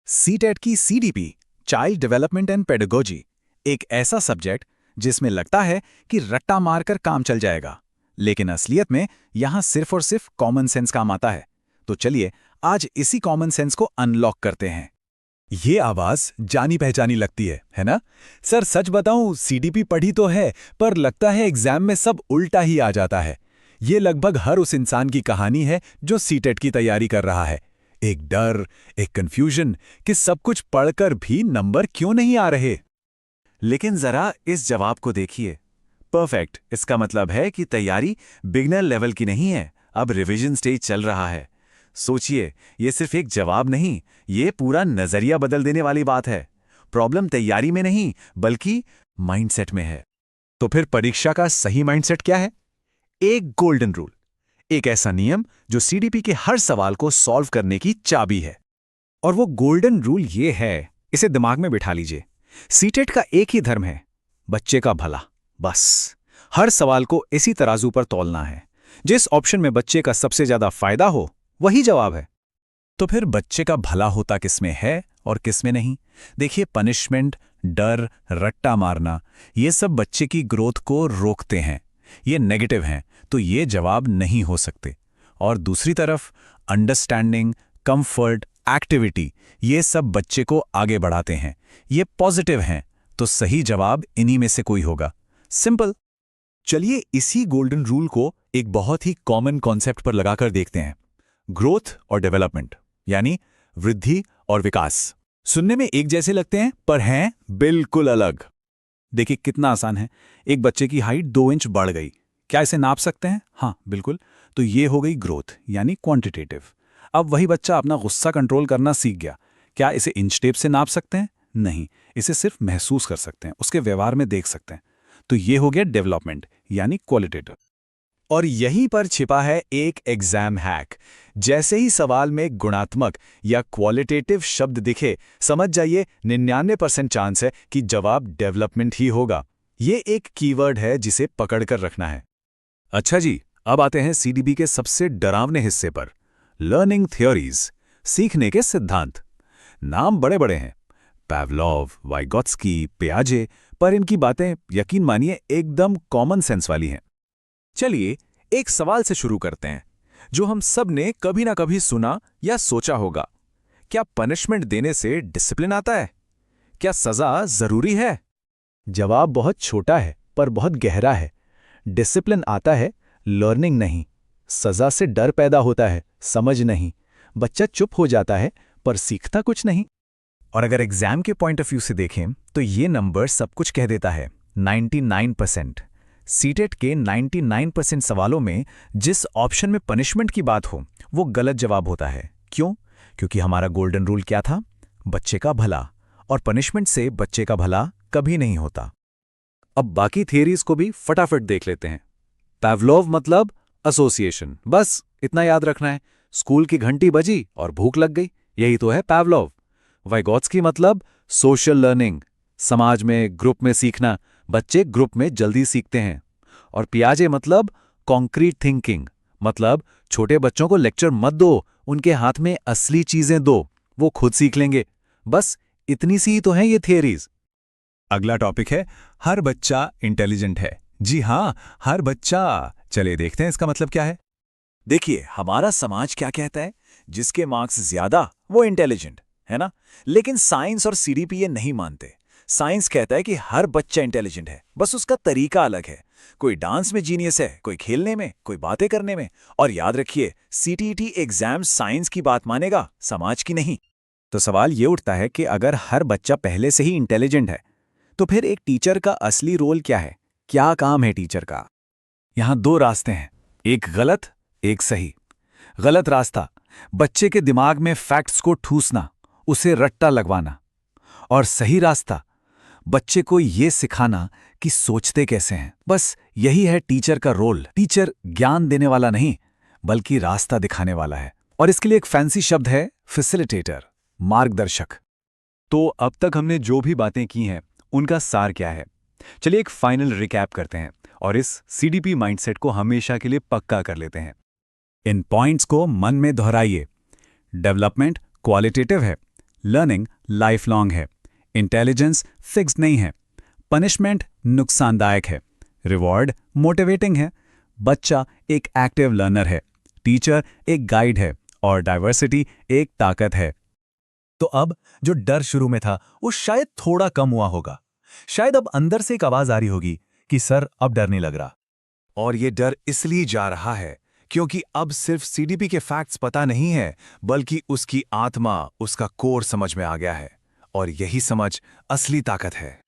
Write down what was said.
CTET की CDP, child development and pedagogy, एक ऐसा सब्जेक्ट जिसमें लगता है कि रट्टा मारकर काम चल जाएगा, लेकिन असलियत में यहां सिर्फ और सिर्फ कॉमन सेंस काम आता है। तो चलिए आज इसी कॉमन सेंस को अनलॉक करते हैं। ये आवाज जानी पहचानी लगती है ना? सर सच बताऊं, सीडीपी पढ़ी तो है, पर लगता है एग्जाम में सब उल्टा ही आ जाता है। ये लगभग हर उस इंसान की कहानी है जो सीटेट की तैयारी कर रहा है। एक डर, एक कंफ्यूजन कि सब कुछ पढ़कर भी नंबर क्यों नहीं आ रहे। लेकिन जरा इस जवाब को देखिए। परफेक्ट, इसका मतलब है कि तैयारी बिगनर लेवल की नहीं है, अब रिवीजन स्टेज चल रहा है। सोचिए, ये सिर्फ एक जवाब नहीं, ये पूरा नजरिया बदल देने वाली बात है। प्रॉब्लम तैयारी में नहीं, बल्कि माइंडसेट में है। तो फिर परीक्षा का सही माइंडसेट क्या है? एक गोल्डन रूल, एक ऐसा नियम जो सीडीपी के हर सवाल को सॉल्व करने की चाबी है। और वो गोल्डन रूल ये है, इसे दिमाग में बिठा लीजिए। सीटेट का एक ही धर्म है, बच्चे का भला। बस हर सवाल को इसी तराजू पर तौलना है। जिस ऑप्शन में बच्चे का सबसे ज्यादा फायदा हो वही जवाब है। तो फिर बच्चे का भला होता किसमें है और किसमें नहीं? देखिए, पनिशमेंट, डर, रट्टा मारना, ये सब बच्चे की ग्रोथ को रोकते हैं। ये नेगेटिव हैं, तो ये जवाब नहीं हो सकते। और दूसरी तरफ अंडरस्टैंडिंग, कंफर्ट, एक्टिविटी, ये सब बच्चे को आगे बढ़ाते हैं। ये पॉजिटिव हैं, तो सही जवाब इन्हीं में से कोई होगा। सिंपल। चलिए इसी गोल्डन रूल को एक बहुत ही कॉमन कॉन्सेप्ट पर लगाकर देखते हैं। ग्रोथ और डेवलपमेंट, यानी वृद्धि और विकास। सुनने में एक जैसे लगते हैं, पर हैं बिल्कुल अलग। देखिए कितना आसान है। एक बच्चे की हाइट 2 इंच बढ़ गई, क्या इसे नाप सकते हैं? हाँ बिल्कुल। तो ये हो गई ग्रोथ, यानी क्वांटिटेटिव। अब वही बच्चा अपना गुस्सा कंट्रोल करना सीख गया, क्या इसे इंच टेप से नाप सकते हैं? नहीं, इसे सिर्फ महसूस कर सकते हैं, उसके व्यवहार में देख सकते हैं। तो ये हो गया डेवलपमेंट, यानी क्वालिटेटिव। और यहीं पर छिपा है एक एग्जाम हैक। जैसे ही सवाल में गुणात्मक या क्वालिटेटिव शब्द दिखे, समझ जाइए 99% चांस है कि जवाब डेवलपमेंट ही होगा। ये एक कीवर्ड है जिसे पकड़कर रखना है। अच्छा जी, अब आते हैं सीडीबी के सबसे डरावने हिस्से पर, लर्निंग थ्योरीज, सीखने के सिद्धांत। नाम बड़े बड़े हैं, पावलोव, वाइगोत्स्की, पियाजे, पर इनकी बातें यकीन मानिए एकदम कॉमन सेंस वाली हैं। चलिए एक सवाल से शुरू करते हैं, जो हम सब ने कभी ना कभी सुना या सोचा होगा। क्या पनिशमेंट देने से डिसिप्लिन आता है? क्या सजा जरूरी है? जवाब बहुत छोटा है पर बहुत गहरा है। डिसिप्लिन आता है, लर्निंग नहीं। सजा से डर पैदा होता है, समझ नहीं। बच्चा चुप हो जाता है पर सीखता कुछ नहीं। और अगर एग्जाम के पॉइंट ऑफ व्यू से देखें तो ये नंबर सब कुछ कह देता है। 99%। सीटेट के 99% सवालों में जिस ऑप्शन में पनिशमेंट की बात हो, वो गलत जवाब होता है। क्यों? क्योंकि हमारा गोल्डन रूल क्या था? बच्चे का भला। और पनिशमेंट से बच्चे का भला कभी नहीं होता। अब बाकी थियरीज को भी फटाफट देख लेते हैं। पावलोव मतलब एसोसिएशन, बस इतना याद रखना है। स्कूल की घंटी बजी और भूख लग गई, यही तो है पावलोव। वाइगोत्स्की मतलब सोशल लर्निंग, समाज में, ग्रुप में सीखना। बच्चे ग्रुप में जल्दी सीखते हैं। और पियाजे मतलब कॉन्क्रीट थिंकिंग, मतलब छोटे बच्चों को लेक्चर मत दो, उनके हाथ में असली चीजें दो, वो खुद सीख लेंगे। बस इतनी सी ही तो हैं ये थियरीज। अगला टॉपिक है, हर बच्चा इंटेलिजेंट है। जी हां, हर बच्चा। चलिए देखते हैं इसका मतलब क्या है। देखिए, हमारा समाज क्या कहता है? जिसके मार्क्स ज्यादा वो इंटेलिजेंट है ना। लेकिन साइंस और सीडीपी ये नहीं मानते। साइंस कहता है कि हर बच्चा इंटेलिजेंट है, बस उसका तरीका अलग है। कोई डांस में जीनियस है, कोई खेलने में, कोई बातें करने में। और याद रखिए, सीटीईटी एग्जाम साइंस की बात मानेगा, समाज की नहीं। तो सवाल ये उठता है कि अगर हर बच्चा पहले से ही इंटेलिजेंट है, तो फिर एक टीचर का असली रोल क्या है? क्या काम है टीचर का? यहां 2 रास्ते हैं, एक गलत, एक सही। गलत रास्ता, बच्चे के दिमाग में फैक्ट्स को ठूसना, उसे रट्टा लगवाना। और सही रास्ता, बच्चे को ये सिखाना कि सोचते कैसे हैं। बस यही है टीचर का रोल। टीचर ज्ञान देने वाला नहीं, बल्कि रास्ता दिखाने वाला है। और इसके लिए एक फैंसी शब्द है, फैसिलिटेटर, मार्गदर्शक। तो अब तक हमने जो भी बातें की हैं, उनका सार क्या है? चलिए एक फाइनल रिकैप करते हैं और इस सीडीपी माइंडसेट को हमेशा के लिए पक्का कर लेते हैं। इन पॉइंट्स को मन में दोहराइए। डेवलपमेंट क्वालिटेटिव है, लर्निंग लाइफ लॉन्ग है, इंटेलिजेंस फिक्स्ड नहीं है, पनिशमेंट नुकसानदायक है, रिवॉर्ड मोटिवेटिंग है, बच्चा एक एक्टिव लर्नर है, टीचर एक गाइड है और डाइवर्सिटी एक ताकत है। तो अब जो डर शुरू में था वो शायद थोड़ा कम हुआ होगा। शायद अब अंदर से एक आवाज आ रही होगी कि सर अब डर नहीं लग रहा। और ये डर इसलिए जा रहा है क्योंकि अब सिर्फ सीडीपी के फैक्ट्स पता नहीं है, बल्कि उसकी आत्मा, उसका कोर समझ में आ गया है। और यही समझ असली ताकत है।